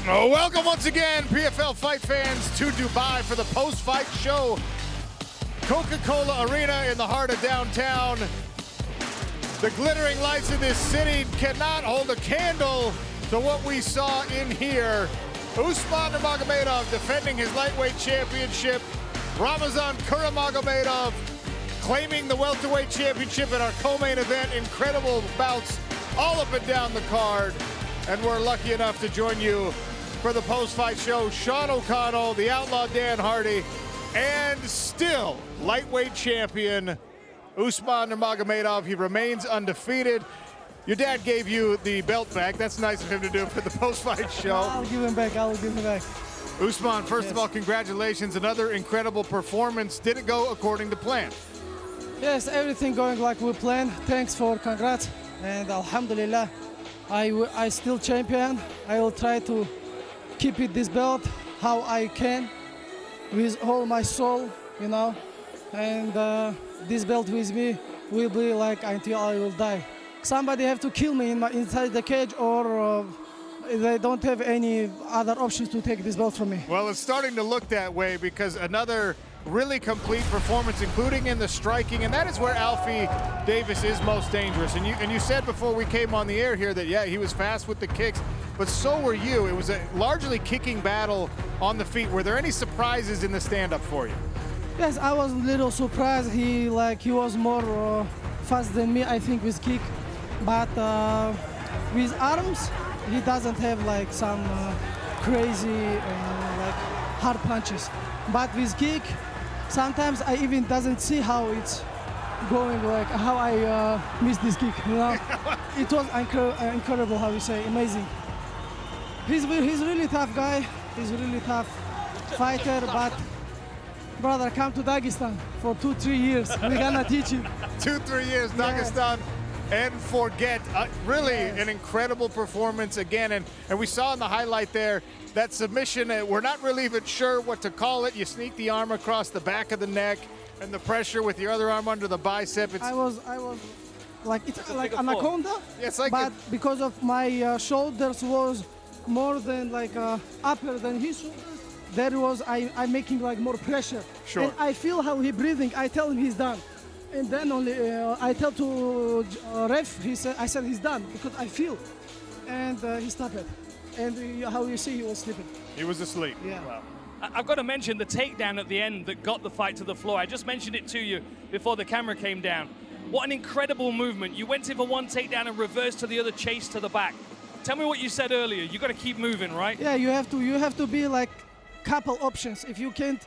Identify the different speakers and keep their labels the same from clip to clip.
Speaker 1: Oh, welcome once again, PFL fight fans, to Dubai for the post-fight show. Coca-Cola Arena in the heart of downtown. The glittering lights of this city cannot hold a candle to what we saw in here. Usman Nurmagomedov defending his lightweight championship. Ramazan Nurmagomedov claiming the welterweight championship in our co-main event. Incredible bouts all up and down the card. And we're lucky enough to join you for the post-fight show. Sean O'Connell, the outlaw Dan Hardy, and still lightweight champion Usman Nurmagomedov. He remains undefeated. Your dad gave you the belt back. That's nice of him to do for the post-fight show.
Speaker 2: I'll give him back. I'll give him back.
Speaker 1: Usman, first of all, congratulations. Another incredible performance. Did it go according to plan?
Speaker 2: Yes, everything going like we planned. Thanks for congrats. And alhamdulillah, I still champion. I will try to keep it this belt how I can with all my soul, you know. And this belt with me will be like until I will die. Somebody have to kill me inside the cage, or they don't have any other options to take this belt from me.
Speaker 1: Well, it's starting to look that way because another really complete performance, including in the striking, and that is where Alfie Davis is most dangerous. And you said before we came on the air here that, yeah, he was fast with the kicks, but so were you. It was a largely kicking battle on the feet. Were there any surprises in the stand-up for you?
Speaker 2: Yes, I was a little surprised. He was more fast than me, I think, with kick. But with arms, he doesn't have like some crazy like hard punches. But with kick, sometimes I even doesn't see how it's going, like how I missed this kick, you know. It was incredible, how you say, amazing. He's really tough guy. He's a really tough fighter, but brother, come to Dagestan for 2-3 years. We're gonna teach you.
Speaker 1: 2-3 years, Dagestan. And forget, really an incredible performance again. And we saw in the highlight there, that submission, we're not really even sure what to call it. You sneak the arm across the back of the neck and the pressure with your other arm under the bicep.
Speaker 2: I was like, it's like anaconda,
Speaker 1: yes, like
Speaker 2: but because of my shoulders was more than like upper than his shoulders, there was, I'm making like more pressure.
Speaker 1: Sure.
Speaker 2: And I feel how he's breathing. I tell him he's done. And then only I tell to ref, I said he's done because I feel. And he stopped it. And how you see, he was sleeping.
Speaker 1: He was asleep.
Speaker 2: Yeah.
Speaker 1: Wow.
Speaker 3: I've got to mention the takedown at the end that got the fight to the floor. I just mentioned it to you before the camera came down. What an incredible movement. You went in for one takedown and reversed to the other, chase to the back. Tell me what you said earlier. You got to keep moving, right?
Speaker 2: Yeah, you have to be like couple options. If you can't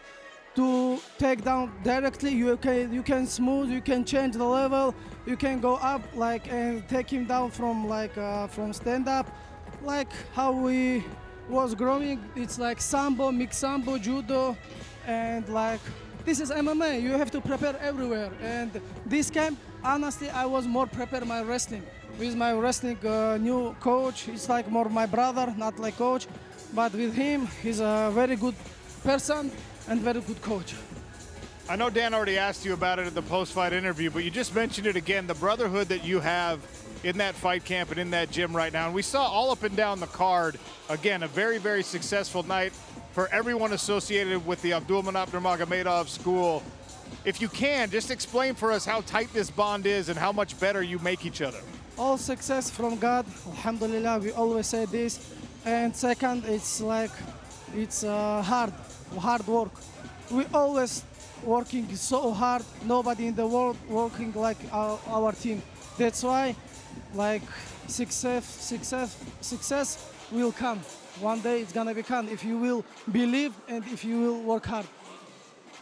Speaker 2: to take down directly, you can smooth, you can change the level, you can go up like and take him down from like from stand up, like how we was growing. It's like sambo, mixed sambo, judo, and like this is MMA. You have to prepare everywhere. And this camp, honestly, I was more prepared my wrestling with my wrestling new coach. He's like more my brother, not like coach, but with him, he's a very good person and very good coach.
Speaker 1: I know Dan already asked you about it in the post-fight interview, but you just mentioned it again, the brotherhood that you have in that fight camp and in that gym right now. And we saw all up and down the card, again, a very, very successful night for everyone associated with the Abdulmanap Nurmagomedov school. If you can, just explain for us how tight this bond is and how much better you make each other.
Speaker 2: All success from God, alhamdulillah, we always say this. And second, it's like, it's hard work. We always working so hard. Nobody in the world working like our team. That's why, like, success will come. One day it's gonna become if you will believe and if you will work hard.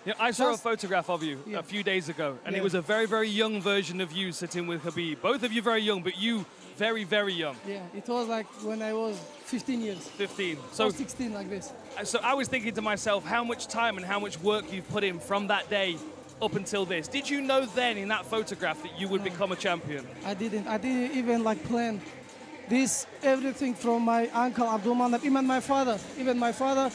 Speaker 3: Yeah, I saw a photograph of you a few days ago, and it was a very, very young version of you sitting with Khabib. Both of you very young, but you very, very young.
Speaker 2: Yeah, it was like when I was 15 years.
Speaker 3: 15.
Speaker 2: So 16 like this.
Speaker 3: So I was thinking to myself, how much time and how much work you've put in from that day up until this. Did you know then in that photograph that you would become a champion?
Speaker 2: I didn't even like plan this, everything from my uncle Abdulmanap, even my father,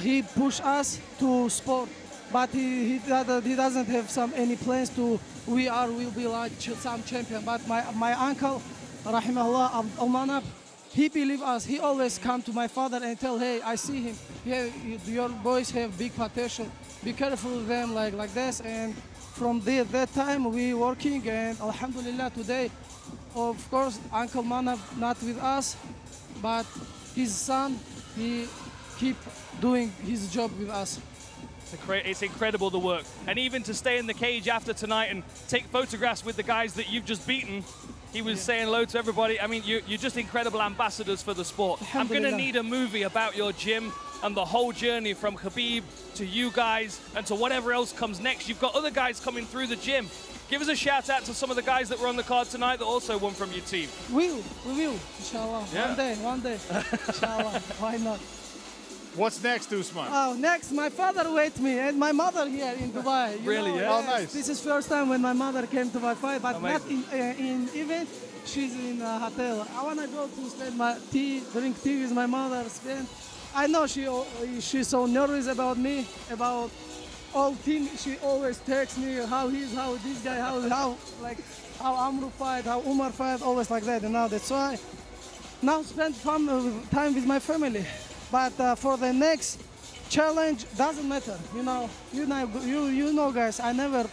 Speaker 2: he pushed us to sport, but he doesn't have any plans to will be like some champion. But my uncle, rahimahullah, Abdulmanap, he believe us. He always come to my father and tell, hey, I see him. Yeah, your boys have big potential. Be careful with them like this. And from that time we working, and alhamdulillah today, of course, Uncle Mana not with us, but his son, he keep doing his job with us.
Speaker 3: It's incredible, the work. And even to stay in the cage after tonight and take photographs with the guys that you've just beaten, he was saying hello to everybody. I mean, you're just incredible ambassadors for the sport. I'm going to need a movie about your gym and the whole journey from Khabib to you guys and to whatever else comes next. You've got other guys coming through the gym. Give us a shout out to some of the guys that were on the card tonight that also won from your team.
Speaker 2: We will, inshallah.
Speaker 3: Yeah.
Speaker 2: One day, inshallah. Why not?
Speaker 1: What's next, Usman?
Speaker 2: Oh, next, my father wait me and my mother here in Dubai.
Speaker 3: Really, yeah?
Speaker 1: Oh, nice.
Speaker 2: This is first time when my mother came to my fight, but
Speaker 3: Amazing.
Speaker 2: not in event. She's in a hotel. I wanna go to spend my drink tea with my mother. I know she's so nervous about me, about all team. She always texts me how this guy, how Amru fight, how Umar fight, always like that. And now that's why now spend time with my family. But for the next challenge, doesn't matter. You know, guys. I never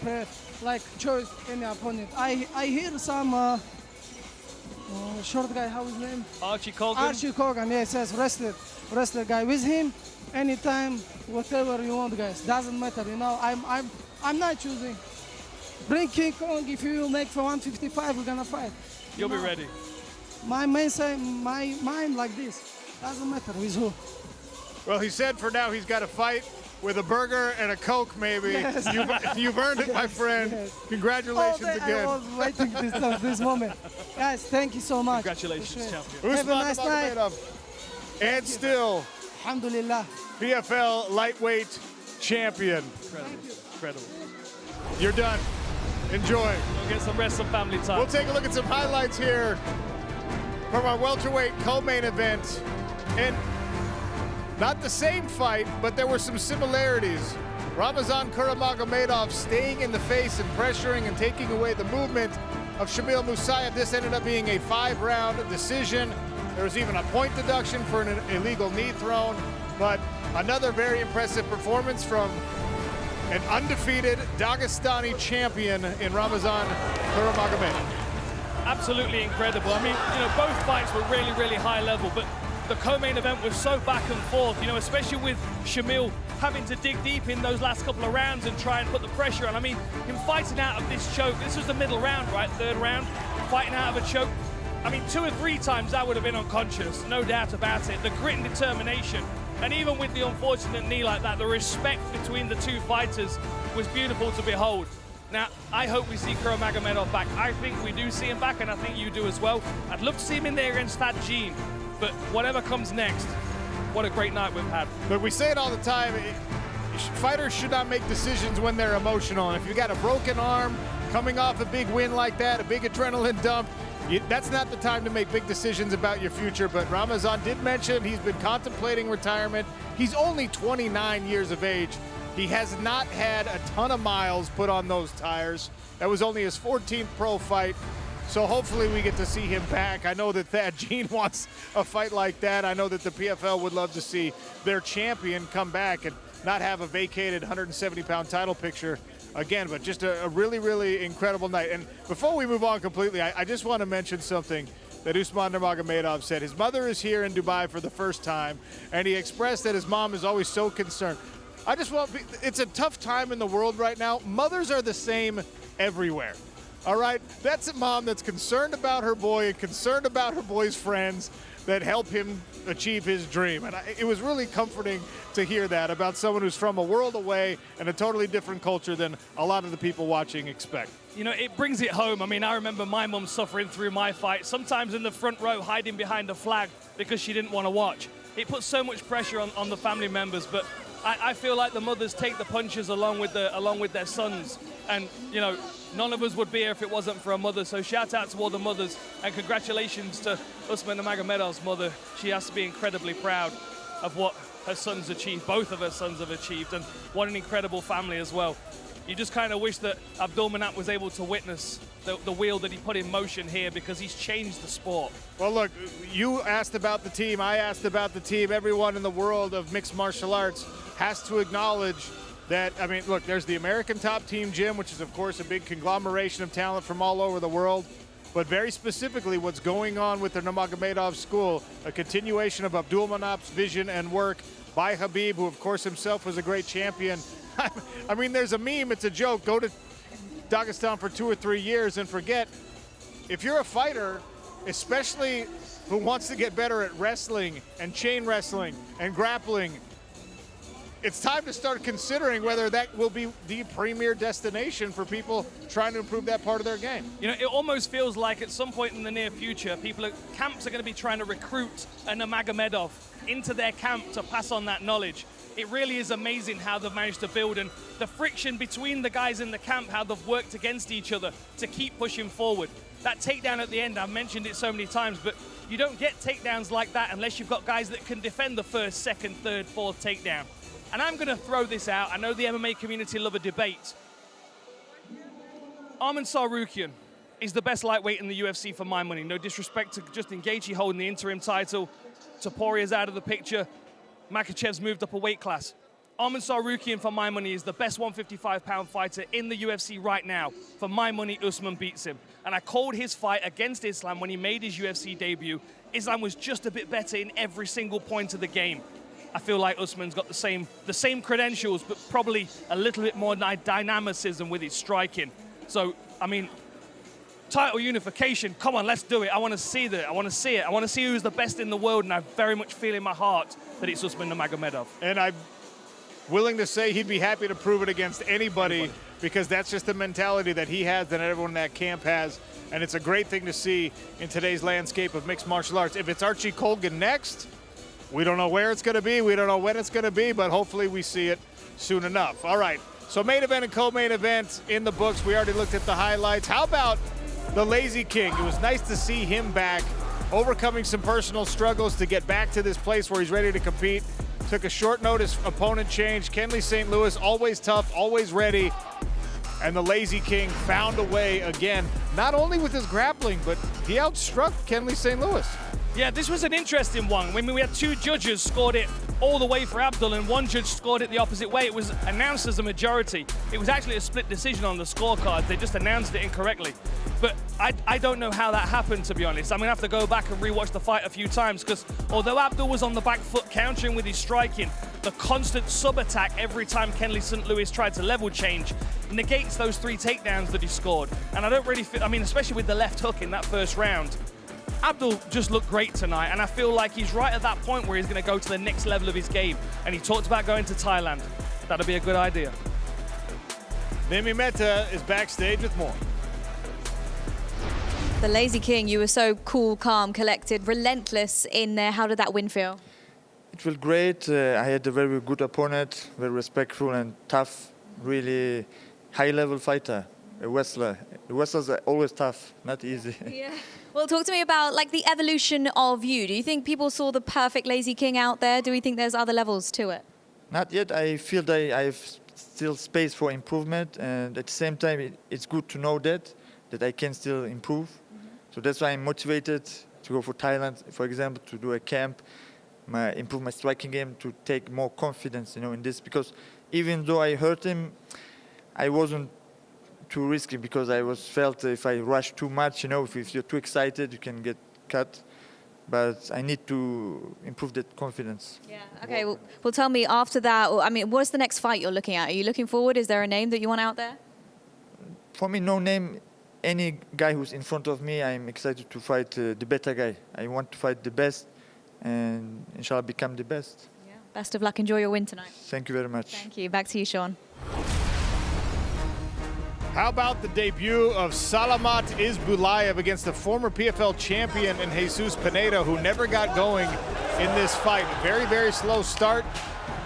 Speaker 2: choose any opponent. I hear some short guy. How his name?
Speaker 3: Archie Colgan.
Speaker 2: Archie Colgan. Yeah, it says wrestler guy. With him, anytime, whatever you want, guys. Doesn't matter. You know, I'm not choosing. Bring King Kong. If you will make for 155, we're gonna fight.
Speaker 3: You'll be ready.
Speaker 2: My mind like this. Doesn't matter with who.
Speaker 1: Well, he said for now he's got to fight with a burger and a Coke, maybe.
Speaker 2: Yes.
Speaker 1: You've earned it, my friend.
Speaker 2: Yes.
Speaker 1: Congratulations
Speaker 2: All day
Speaker 1: again.
Speaker 2: I was waiting this moment. Guys, thank you so much.
Speaker 3: Congratulations, champion.
Speaker 2: Have a
Speaker 1: Usman
Speaker 2: nice night.
Speaker 1: Nurmagomedov. And still,
Speaker 2: Alhamdulillah.
Speaker 1: PFL lightweight champion.
Speaker 3: Incredible.
Speaker 1: You're done. Enjoy.
Speaker 3: Go get some rest, some family time.
Speaker 1: We'll take a look at some highlights here from our welterweight co-main event. And not the same fight, but there were some similarities. Ramazan Nurmagomedov staying in the face and pressuring and taking away the movement of Shamil Musayev. This ended up being a 5-round decision. There was even a point deduction for an illegal knee thrown, but another very impressive performance from an undefeated Dagestani champion in Ramazan Nurmagomedov.
Speaker 3: Absolutely incredible. I mean, both fights were really, really high level, but the co-main event was so back and forth, especially with Shamil having to dig deep in those last couple of rounds and try and put the pressure on. I mean, him fighting out of this choke, this was the middle round, right? Third round, fighting out of a choke. I mean, 2 or 3 times I would have been unconscious, no doubt about it. The grit and determination, and even with the unfortunate knee like that, the respect between the two fighters was beautiful to behold. Now, I hope we see Nurmagomedov back. I think we do see him back, and I think you do as well. I'd love to see him in there against that Gene. But whatever comes next, what a great night we've had.
Speaker 1: But we say it all the time, fighters should not make decisions when they're emotional. And if you got a broken arm coming off a big win like that, a big adrenaline dump, that's not the time to make big decisions about your future. But Ramazan did mention he's been contemplating retirement. He's only 29 years of age. He has not had a ton of miles put on those tires. That was only his 14th pro fight. So hopefully we get to see him back. I know that Thad Gene wants a fight like that. I know that the PFL would love to see their champion come back and not have a vacated 170-pound title picture again, but just a really, really incredible night. And before we move on completely, I just want to mention something that Usman Nurmagomedov said. His mother is here in Dubai for the first time, and he expressed that his mom is always so concerned. It's a tough time in the world right now. Mothers are the same everywhere. All right, that's a mom that's concerned about her boy and concerned about her boy's friends that help him achieve his dream. And it was really comforting to hear that about someone who's from a world away and a totally different culture than a lot of the people watching expect.
Speaker 3: It brings it home. I mean, I remember my mum suffering through my fight, sometimes in the front row, hiding behind a flag because she didn't want to watch. It puts so much pressure on the family members, but I feel like the mothers take the punches along with their sons. And, none of us would be here if it wasn't for a mother. So shout out to all the mothers, and congratulations to Usman Nurmagomedov's mother. She has to be incredibly proud of what her sons achieved, both of her sons have achieved, and what an incredible family as well. You just kind of wish that Abdulmanap was able to witness the wheel that he put in motion here, because he's changed the sport.
Speaker 1: Well, look, you asked about the team, I asked about the team. Everyone in the world of mixed martial arts has to acknowledge that, I mean, look, there's the American top team gym, which is, of course, a big conglomeration of talent from all over the world. But very specifically, what's going on with the Nurmagomedov school, a continuation of Abdulmanap's vision and work by Khabib, who, of course, himself was a great champion. I mean, there's a meme, it's a joke. Go to Dagestan for 2 or 3 years and forget. If you're a fighter, especially who wants to get better at wrestling and chain wrestling and grappling, it's time to start considering whether that will be the premier destination for people trying to improve that part of their game.
Speaker 3: You know, it almost feels like at some point in the near future, camps are going to be trying to recruit a Nurmagomedov into their camp to pass on that knowledge. It really is amazing how they've managed to build, and the friction between the guys in the camp, how they've worked against each other to keep pushing forward. That takedown at the end, I've mentioned it so many times, but you don't get takedowns like that unless you've got guys that can defend the first, second, third, fourth takedown. And I'm going to throw this out. I know the MMA community love a debate. Arman Tsarukyan is the best lightweight in the UFC for my money. No disrespect to Justin Gaethje holding the interim title. Toporia's out of the picture. Makhachev's moved up a weight class. Arman Tsarukyan, for my money, is the best 155-pound fighter in the UFC right now. For my money, Usman beats him. And I called his fight against Islam when he made his UFC debut. Islam was just a bit better in every single point of the game. I feel like Usman's got the same credentials, but probably a little bit more dynamicism with his striking. So, I mean, title unification, come on, let's do it. I want to see that. I want to see it. I want to see who's the best in the world, and I very much feel in my heart that it's Usman Nurmagomedov.
Speaker 1: And I'm willing to say he'd be happy to prove it against anybody, because that's just the mentality that he has, that everyone in that camp has. And it's a great thing to see in today's landscape of mixed martial arts. If it's Archie Colgan next, we don't know where it's going to be. We don't know when it's going to be, but hopefully we see it soon enough. All right, so main event and co-main event in the books. We already looked at the highlights. How about the Lazy King? It was nice to see him back, overcoming some personal struggles to get back to this place where he's ready to compete. Took a short notice opponent change. Kenley St. Louis, always tough, always ready. And the Lazy King found a way again, not only with his grappling, but he outstruck Kenley St. Louis.
Speaker 3: Yeah, this was an interesting one. I mean, we had 2 judges scored it all the way for Abdul, and 1 judge scored it the opposite way. It was announced as a majority. It was actually a split decision on the scorecard. They just announced it incorrectly. But I don't know how that happened, to be honest. I'm going to have to go back and rewatch the fight a few times, because although Abdul was on the back foot countering with his striking, the constant sub-attack every time Kenley St. Louis tried to level change negates those 3 takedowns that he scored. And I don't really feel, I mean, especially with the left hook in that first round, Abdul just looked great tonight, and I feel like he's right at that point where he's going to go to the next level of his game. And he talked about going to Thailand. That'll be a good idea.
Speaker 1: Nimi Mehta is backstage with more.
Speaker 4: The Lazy King, you were so cool, calm, collected, relentless in there. How did that win feel?
Speaker 5: It felt great. I had a very good opponent, very respectful and tough, really high-level fighter, a wrestler. The wrestlers are always tough, not easy.
Speaker 4: Yeah. Well, talk to me about like the evolution of you. Do you think people saw the perfect Lazy King out there? Do we think there's other levels to it?
Speaker 5: Not yet. I feel that I have still space for improvement, and at the same time, it's good to know that I can still improve. Mm-hmm. So that's why I'm motivated to go for Thailand, for example, to do a camp, improve my striking game, to take more confidence, in this. Because even though I hurt him, I wasn't too risky, because I felt if I rush too much, if you're too excited, you can get cut. But I need to improve that confidence.
Speaker 4: Yeah. Okay. Well, tell me after that. I mean, what's the next fight you're looking at? Are you looking forward? Is there a name that you want out there?
Speaker 5: For me, no name. Any guy who's in front of me, I'm excited to fight the better guy. I want to fight the best, and inshallah become the best.
Speaker 4: Yeah. Best of luck. Enjoy your win tonight.
Speaker 5: Thank you very much.
Speaker 4: Thank you. Back to you, Sean.
Speaker 1: How about the debut of Salamat Izbulayev against the former PFL champion in Jesus Pineda, who never got going in this fight? Very, very slow start.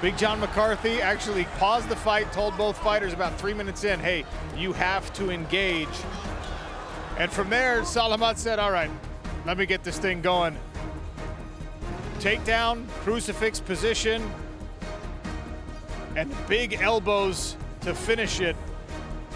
Speaker 1: Big John McCarthy actually paused the fight, told both fighters about 3 minutes in, hey, you have to engage. And from there, Salamat said, all right, let me get this thing going. Takedown, crucifix position, and big elbows to finish it.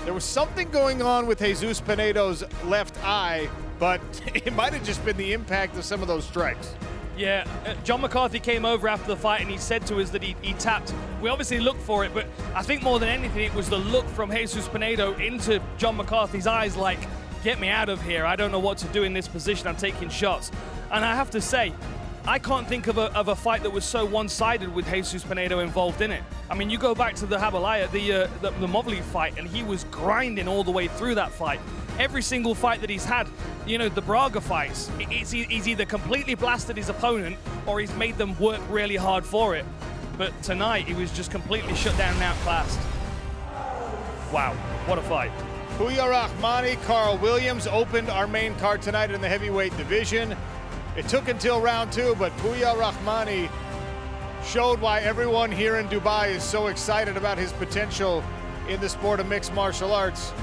Speaker 1: There was something going on with Jesus Pinedo's left eye, but it might have just been the impact of some of those strikes.
Speaker 3: Yeah, John McCarthy came over after the fight and he said to us that he tapped. We obviously looked for it, but I think more than anything, it was the look from Jesus Pinedo into John McCarthy's eyes like, get me out of here. I don't know what to do in this position. I'm taking shots. And I have to say, I can't think of a fight that was so one-sided with Jesus Pinedo involved in it. I mean, you go back to the Habalaya, the Mobley fight, and he was grinding all the way through that fight. Every single fight that he's had, you know, the Braga fights, he's either completely blasted his opponent or he's made them work really hard for it. But tonight, he was just completely shut down and outclassed. Wow, what a fight.
Speaker 1: Puya Rahmani, Carl Williams opened our main card tonight in the heavyweight division. It took until round 2, but Puya Rahmani showed why everyone here in Dubai is so excited about his potential in the sport of mixed martial arts.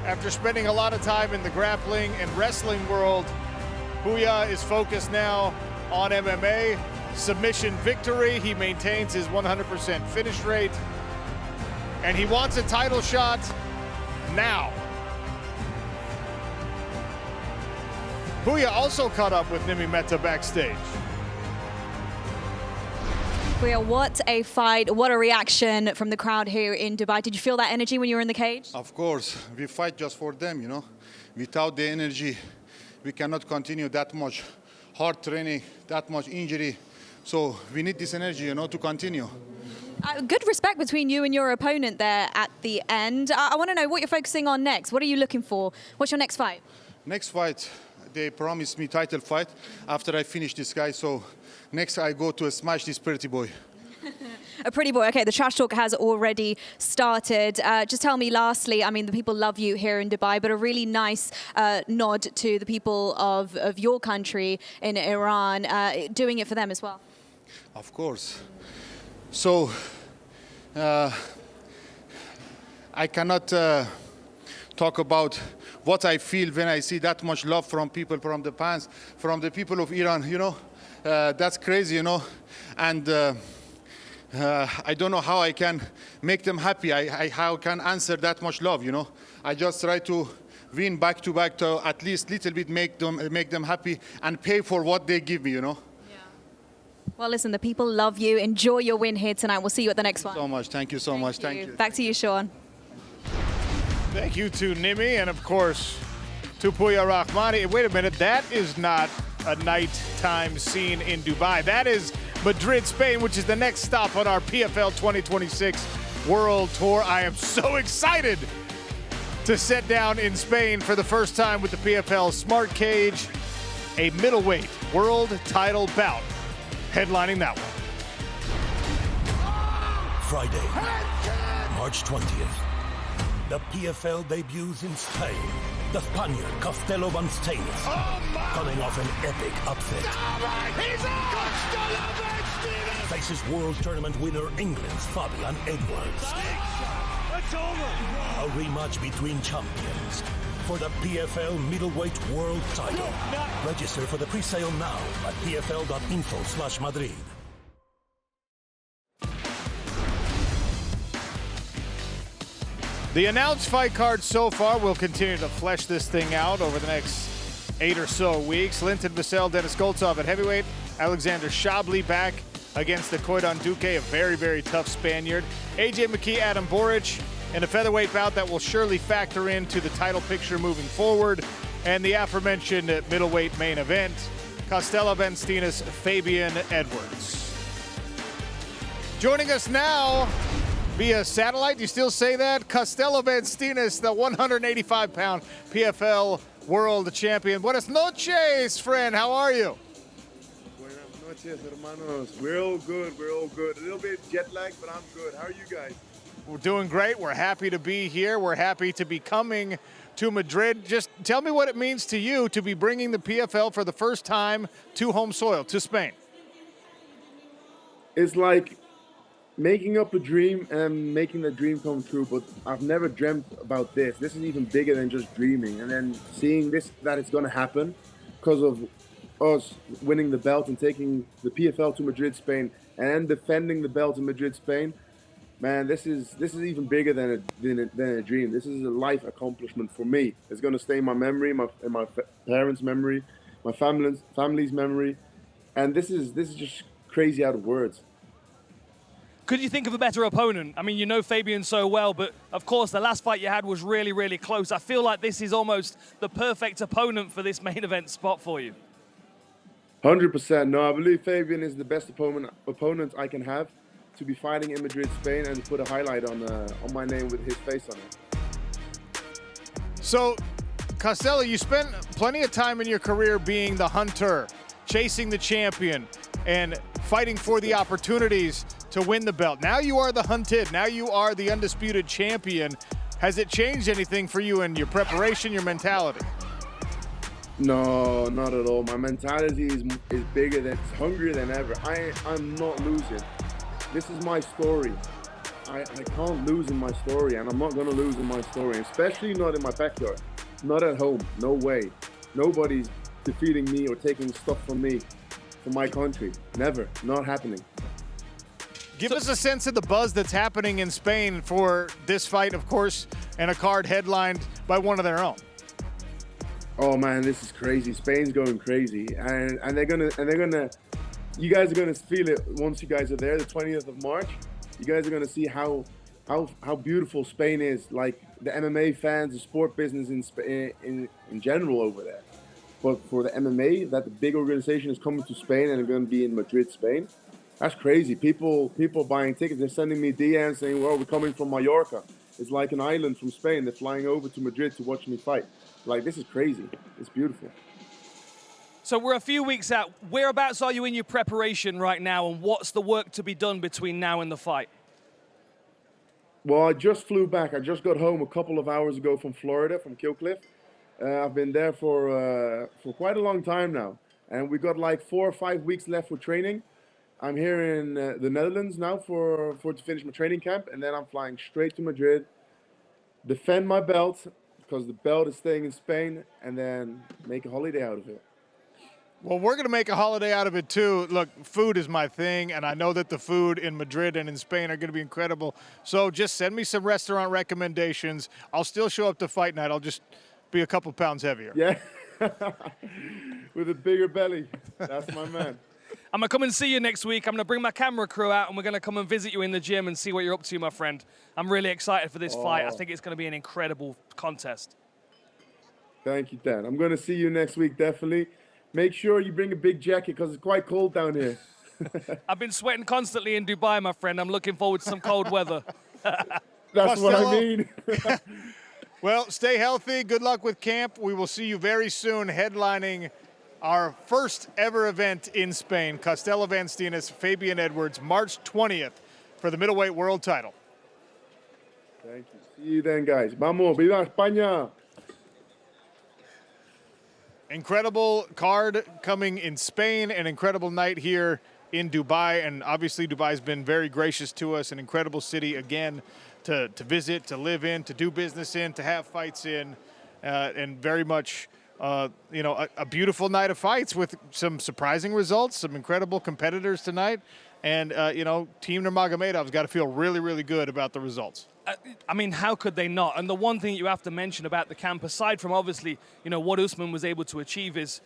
Speaker 1: After spending a lot of time in the grappling and wrestling world, Puya is focused now on MMA. Submission victory, he maintains his 100% finish rate, and he wants a title shot now. Puya also caught up with Nimi Mehta backstage.
Speaker 4: Puya, what a fight, what a reaction from the crowd here in Dubai. Did you feel that energy when you were in the cage?
Speaker 6: Of course, we fight just for them, you know. Without the energy, we cannot continue that much hard training, that much injury. So we need this energy, you know, to continue.
Speaker 4: Good respect between you and your opponent there at the end. I want to know what you're focusing on next. What are you looking for? What's your next fight?
Speaker 6: Next fight, they promised me title fight after I finish this guy. So next I go to smash this pretty boy.
Speaker 4: A pretty boy. Okay, the trash talk has already started. Just tell me lastly, I mean, the people love you here in Dubai, but a really nice nod to the people of your country in Iran, doing it for them as well.
Speaker 6: Of course. So I cannot talk about what I feel when I see that much love from people, from the fans, from the people of Iran, you know. That's crazy, you know. And I don't know how I can make them happy. How I can answer that much love, you know. I just try to win back to back to at least little bit make them happy and pay for what they give me, you know.
Speaker 4: Well, listen, the people love you. Enjoy your win here tonight. We'll see you at the next one.
Speaker 6: So much. Thank you so much. Thank you.
Speaker 4: Back to you, Sean.
Speaker 1: Thank you to Nimi and, of course, to Puya Rahmani. Wait a minute, that is not a nighttime scene in Dubai. That is Madrid, Spain, which is the next stop on our PFL 2026 World Tour. I am so excited to sit down in Spain for the first time with the PFL Smart Cage, a middleweight world title bout headlining that one.
Speaker 7: Friday, March 20th. The PFL debuts in Spain. The Spaniard Castelo Banstaines, coming off an epic upset, faces World Tournament winner England's Fabian Edwards.
Speaker 8: It's over.
Speaker 7: A rematch between champions for the PFL middleweight world title. Register for the pre-sale now at pfl.info/Madrid.
Speaker 1: The announced fight card so far will continue to flesh this thing out over the next 8 or so weeks. Linton Vassell, Dennis Goltsov at heavyweight. Alexander Shabli back against the Koidan Duque, a very, very tough Spaniard. AJ McKee, Adam Boric in a featherweight bout that will surely factor into the title picture moving forward. And the aforementioned middleweight main event, Castelo Banstaines, Fabian Edwards. Joining us now via satellite, do you still say that? Castelo Banstaines, the 185-pound PFL world champion. Buenas noches, friend. How are you?
Speaker 9: Buenas noches, hermanos. We're all good. We're all good. A little bit jet lagged, but I'm good. How are you guys?
Speaker 1: We're doing great. We're happy to be here. We're happy to be coming to Madrid. Just tell me what it means to you to be bringing the PFL for the first time to home soil, to Spain.
Speaker 9: It's like making up a dream and making the dream come true, but I've never dreamt about this. This is even bigger than just dreaming. And then seeing this, that it's going to happen because of us winning the belt and taking the PFL to Madrid, Spain, and defending the belt in Madrid, Spain. man, this is even bigger than a dream. This is a life accomplishment for me. It's going to stay in my memory, my parents' memory, my family's memory, and this is just crazy out of words.
Speaker 3: Could you think of a better opponent? I mean, you know Fabian so well, but of course the last fight you had was really, really close. I feel like this is almost the perfect opponent for this main event spot for you.
Speaker 9: 100%. No, I believe Fabian is the best opponent I can have to be fighting in Madrid, Spain, and put a highlight on my name with his face on it.
Speaker 1: So, Costello, you spent plenty of time in your career being the hunter, chasing the champion, and fighting for the opportunities to win the belt. Now you are the hunted. Now you are the undisputed champion. Has it changed anything for you in your preparation, your mentality?
Speaker 9: No, not at all. My mentality is bigger than, it's hungrier than ever. I'm not losing. This is my story. I can't lose in my story, and I'm not going to lose in my story, especially not in my backyard. Not at home. No way. Nobody's defeating me or taking stuff from me, from my country. Never. Not happening.
Speaker 1: Give us a sense of the buzz that's happening in Spain for this fight, of course, and a card headlined by one of their own.
Speaker 9: Oh man, this is crazy. Spain's going crazy, and they're gonna. You guys are gonna feel it once you guys are there. The 20th of March, you guys are gonna see how beautiful Spain is. Like the MMA fans, the sport business in general over there. But for the MMA, that the big organization is coming to Spain and are going to be in Madrid, Spain. That's crazy. People buying tickets. They're sending me DMs saying, well, we're coming from Mallorca. It's like an island from Spain. They're flying over to Madrid to watch me fight. Like, this is crazy. It's beautiful.
Speaker 3: So we're a few weeks out. Whereabouts are you in your preparation right now, and what's the work to be done between now and the fight?
Speaker 9: Well, I just flew back. I just got home a couple of hours ago from Florida, from Killcliff. I've been there for quite a long time now. And we got like 4 or 5 weeks left for training. I'm here in the Netherlands now to finish my training camp, and then I'm flying straight to Madrid, defend my belt, because the belt is staying in Spain, and then make a holiday out of it.
Speaker 1: Well, we're going to make a holiday out of it, too. Look, food is my thing, and I know that the food in Madrid and in Spain are going to be incredible. So just send me some restaurant recommendations. I'll still show up to fight night. I'll just be a couple pounds heavier.
Speaker 9: Yeah, with a bigger belly. That's my man.
Speaker 3: I'm going to come and see you next week. I'm going to bring my camera crew out, and we're going to come and visit you in the gym and see what you're up to, my friend. I'm really excited for this fight. I think it's going to be an incredible contest.
Speaker 9: Thank you, Dan. I'm going to see you next week, definitely. Make sure you bring a big jacket because it's quite cold down here.
Speaker 3: I've been sweating constantly in Dubai, my friend. I'm looking forward to some cold weather.
Speaker 9: That's what I mean.
Speaker 1: Well, stay healthy. Good luck with camp. We will see you very soon headlining our first ever event in Spain, Costello Van Steenis, Fabian Edwards, March 20th for the middleweight world title.
Speaker 9: Thank you. See you then, guys. Vamos, viva España!
Speaker 1: Incredible card coming in Spain, an incredible night here in Dubai, and obviously Dubai's been very gracious to us, an incredible city again to visit, to live in, to do business in, to have fights in, and very much a beautiful night of fights with some surprising results, some incredible competitors tonight, and Team Nurmagomedov's got to feel really, really good about the results.
Speaker 3: I mean, how could they not? And the one thing you have to mention about the camp, aside from obviously, what Usman was able to achieve, is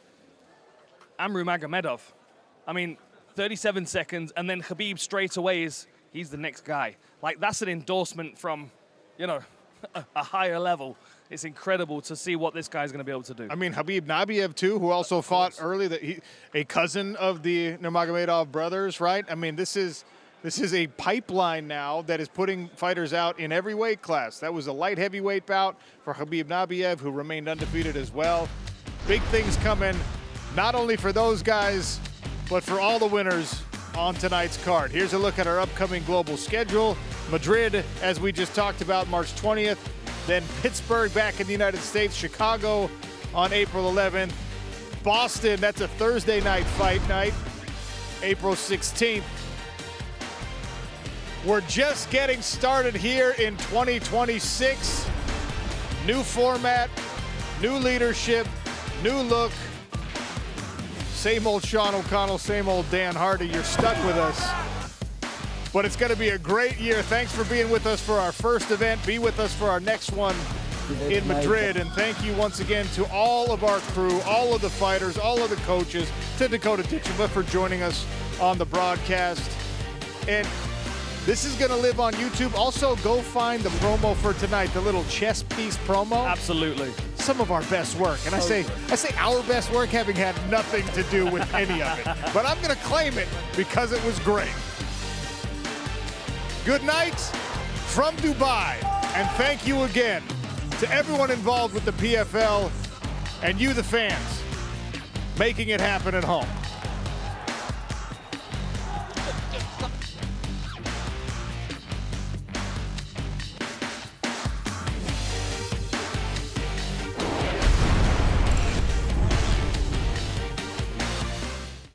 Speaker 3: Nurmagomedov. I mean, 37 seconds, and then Khabib straight away he's the next guy. Like, that's an endorsement from, a higher level. It's incredible to see what this guy's going to be able to do.
Speaker 1: I mean, Khabib Nabiev, too, who also fought early, a cousin of the Nurmagomedov brothers, right? I mean, this is a pipeline now that is putting fighters out in every weight class. That was a light heavyweight bout for Khabib Nabiev, who remained undefeated as well. Big things coming, not only for those guys, but for all the winners on tonight's card. Here's a look at our upcoming global schedule. Madrid, as we just talked about, March 20th. Then Pittsburgh back in the United States. Chicago on April 11th. Boston, that's a Thursday night fight night, April 16th. We're just getting started here in 2026. New format, new leadership, new look. Same old Sean O'Connell, same old Dan Hardy. You're stuck with us. But it's going to be a great year. Thanks for being with us for our first event. Be with us for our next one in Madrid. And thank you once again to all of our crew, all of the fighters, all of the coaches, to Dakota Ditcheva for joining us on the broadcast. And this is going to live on YouTube. Also, go find the promo for tonight, the little chess piece promo.
Speaker 3: Absolutely.
Speaker 1: Some of our best work. And I say our best work, having had nothing to do with any of it. But I'm going to claim it because it was great. Good night from Dubai. And thank you again to everyone involved with the PFL and you, the fans, making it happen at home.